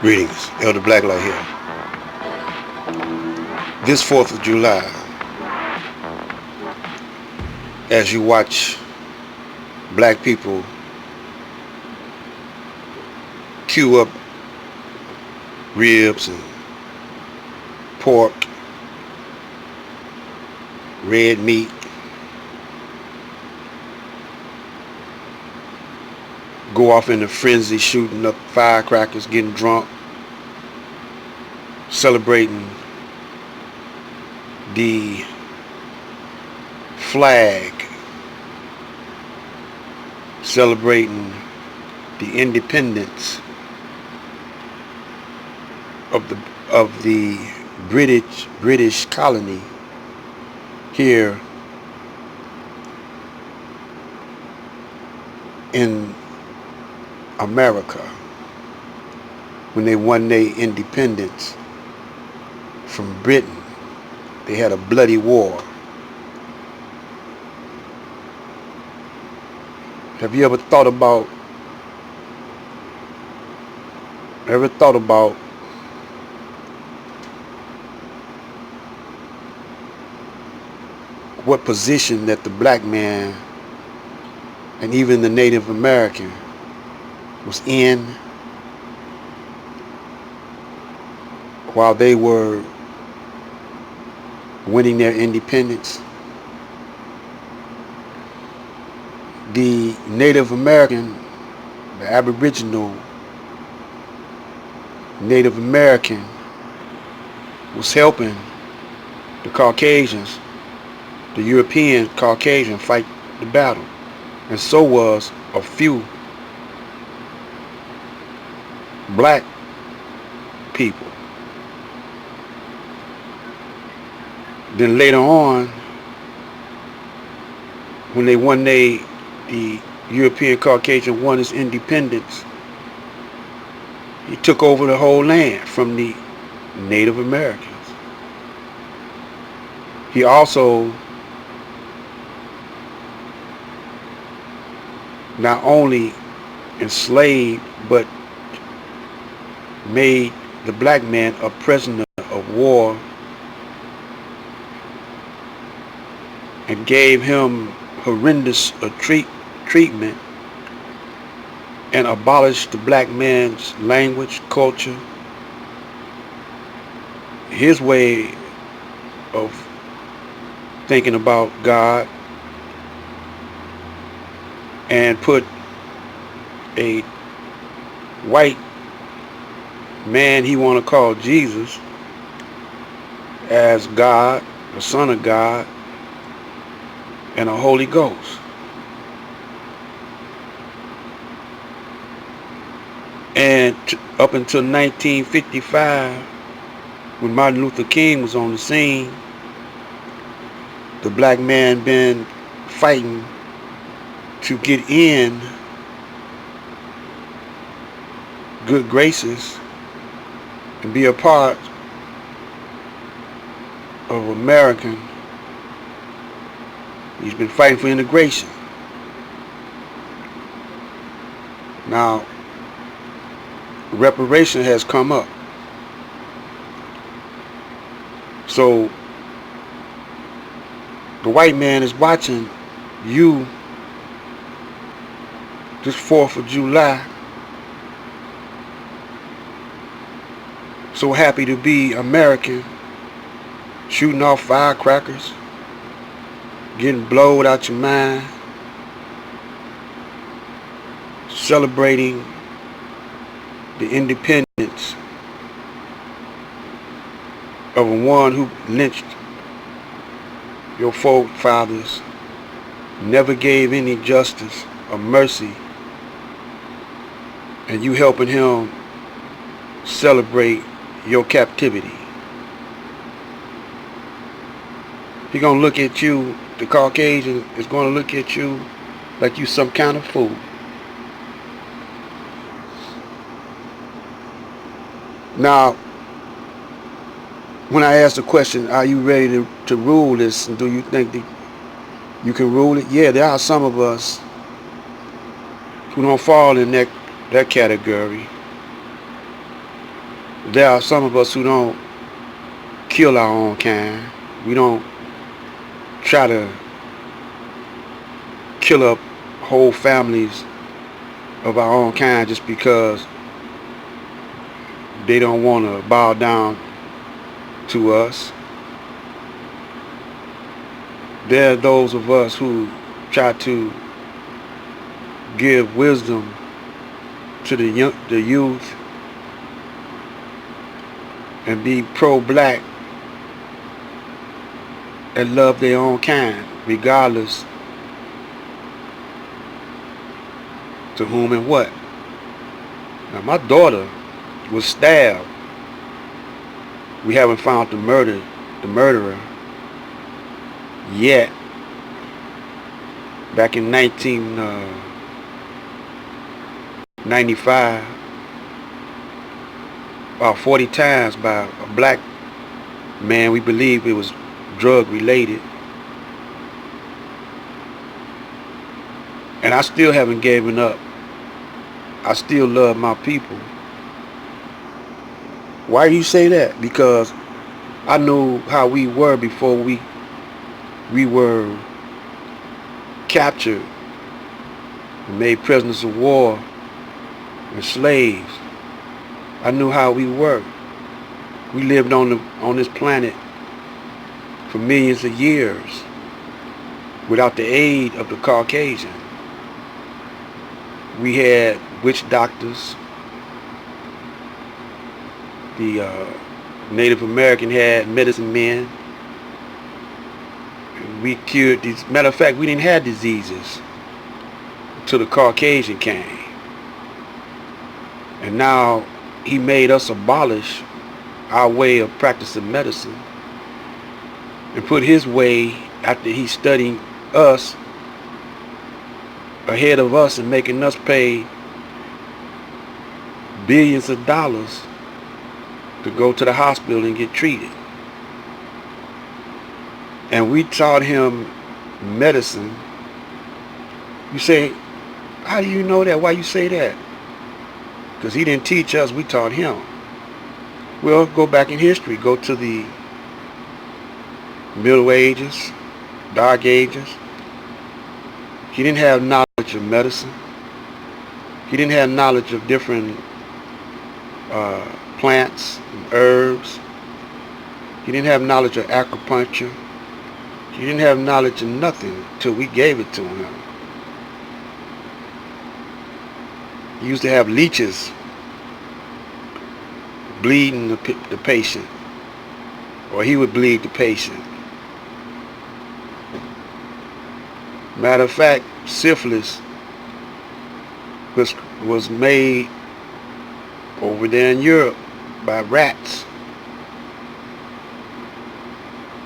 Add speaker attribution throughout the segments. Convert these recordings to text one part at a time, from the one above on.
Speaker 1: Greetings, Elder Blacklight here. This 4th of July, as you watch black people queue up ribs and pork, red meat, go off in a frenzy shooting up firecrackers, getting drunk, celebrating the flag, celebrating the independence of the British colony here in America when they won their independence from Britain. They had a bloody war. Have you ever thought about what position that the black man and even the Native American was in while they were winning their independence? The Native American, the Aboriginal Native American was helping the Caucasians, the European Caucasian, fight the battle. And so was a few black people. Then later on, when they won the European Caucasian won his independence, he took over the whole land from the Native Americans. He also not only enslaved but made the black man a prisoner of war and gave him horrendous treatment and abolished the black man's language, culture, his way of thinking about God, and put a white man he want to call Jesus as God, the Son of God, and a Holy Ghost. And up until 1955, when Martin Luther King was on the scene, the black man been fighting to get in good graces and be a part of American. He's been fighting for integration. Now, reparation has come up. So the white man is watching you this 4th of July, so happy to be American, shooting off firecrackers, getting blowed out your mind, celebrating the independence of one who lynched your forefathers, never gave any justice or mercy, and you helping him celebrate your captivity. He gonna look at you, the Caucasian is gonna look at you like you some kind of fool. Now, when I asked the question, are you ready to rule this, and do you think that you can rule it? Yeah, there are some of us who don't fall in that category. There are some of us who don't kill our own kind. We don't try to kill up whole families of our own kind just because they don't want to bow down to us. There are those of us who try to give wisdom to the youth and be pro-black and love their own kind, regardless to whom and what. Now, my daughter was stabbed. We haven't found the murderer yet. Back in 1995, about 40 times by a black man. We believe it was drug related. And I still haven't given up. I still love my people. Why do you say that? Because I know how we were before we were captured and made prisoners of war and slaves. I knew how we were. We lived on this planet for millions of years without the aid of the Caucasian. We had witch doctors. The Native American had medicine men. We cured these. Matter of fact, we didn't have diseases until the Caucasian came. And now he made us abolish our way of practicing medicine and put his way, after he studied us, ahead of us and making us pay billions of dollars to go to the hospital and get treated. And we taught him medicine. You say, how do you know that? Why you say that? Because he didn't teach us, we taught him. Well, go back in history. Go to the Middle Ages, Dark Ages. He didn't have knowledge of medicine. He didn't have knowledge of different plants and herbs. He didn't have knowledge of acupuncture. He didn't have knowledge of nothing until we gave it to him. He used to have leeches bleeding the patient, or he would bleed the patient. Matter of fact, syphilis was made over there in Europe by rats.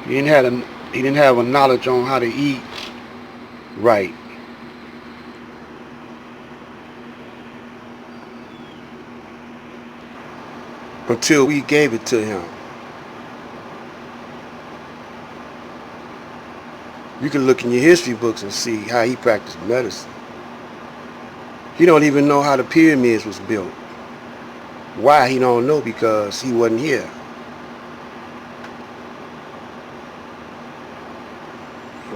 Speaker 1: He didn't have a knowledge on how to eat right. Until we gave it to him. You can look in your history books and see how he practiced medicine. He don't even know how the pyramids was built. Why? He don't know, because he wasn't here.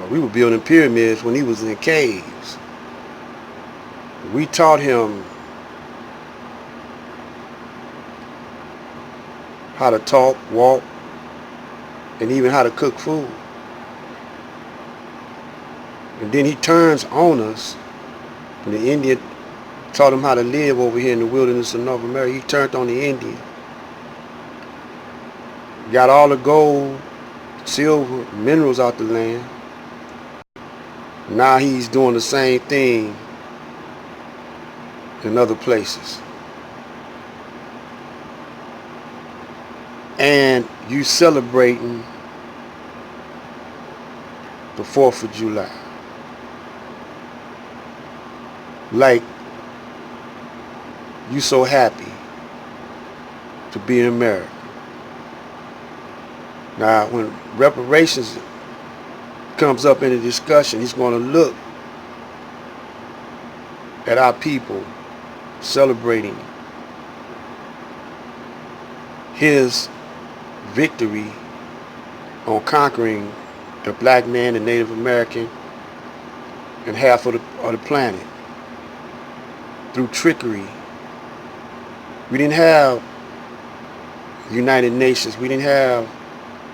Speaker 1: We were building pyramids when he was in caves. We taught him how to talk, walk, and even how to cook food. And then he turns on us. And the Indian taught him how to live over here in the wilderness of North America. He turned on the Indian. Got all the gold, silver, minerals out the land. Now he's doing the same thing in other places. And you celebrating the 4th of July. Like you so happy to be in America. Now, when reparations comes up in a discussion, he's going to look at our people celebrating his victory on conquering the black man, the Native American, and half of the planet through trickery. We didn't have United Nations. We didn't have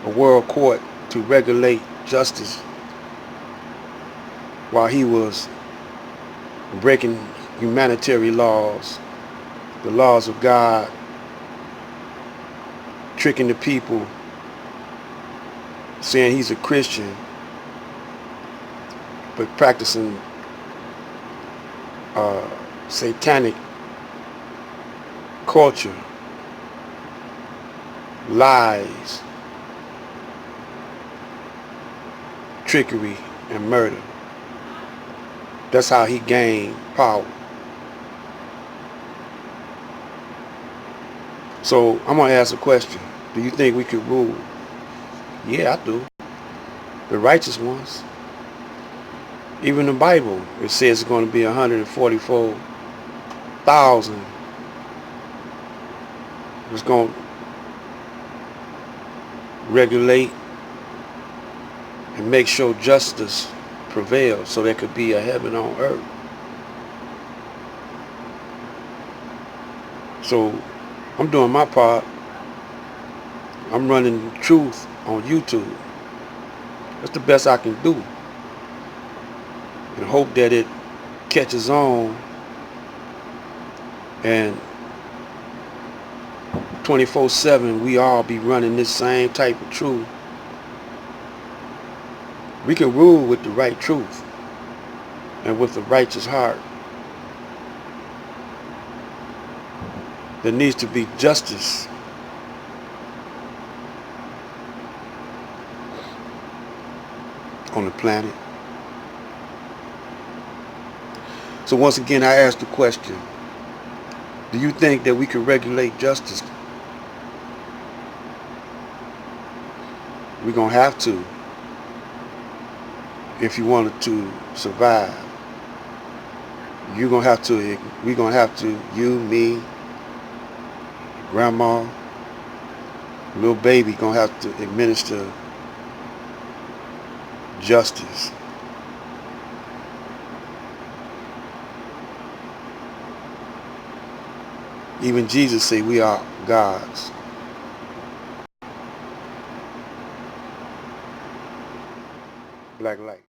Speaker 1: a world court to regulate justice while he was breaking humanitarian laws, the laws of God, tricking the people, saying he's a Christian, but practicing satanic culture, lies, trickery, and murder. That's how he gained power. So I'm going to ask a question. Do you think we could rule? Yeah, I do. The righteous ones. Even the Bible, it says it's going to be 144,000. It's going to regulate and make sure justice prevails so there could be a heaven on earth. So I'm doing my part. I'm running truth on YouTube. That's the best I can do. And hope that it catches on and 24/7 we all be running this same type of truth. We can rule with the right truth and with a righteous heart. There needs to be justice. On the planet. So once again, I ask the question, do you think that we can regulate justice? We're going to have to if you wanted to survive. We're going to have to, you, me, grandma, little baby going to have to administer justice. Even Jesus said we are gods. Black light.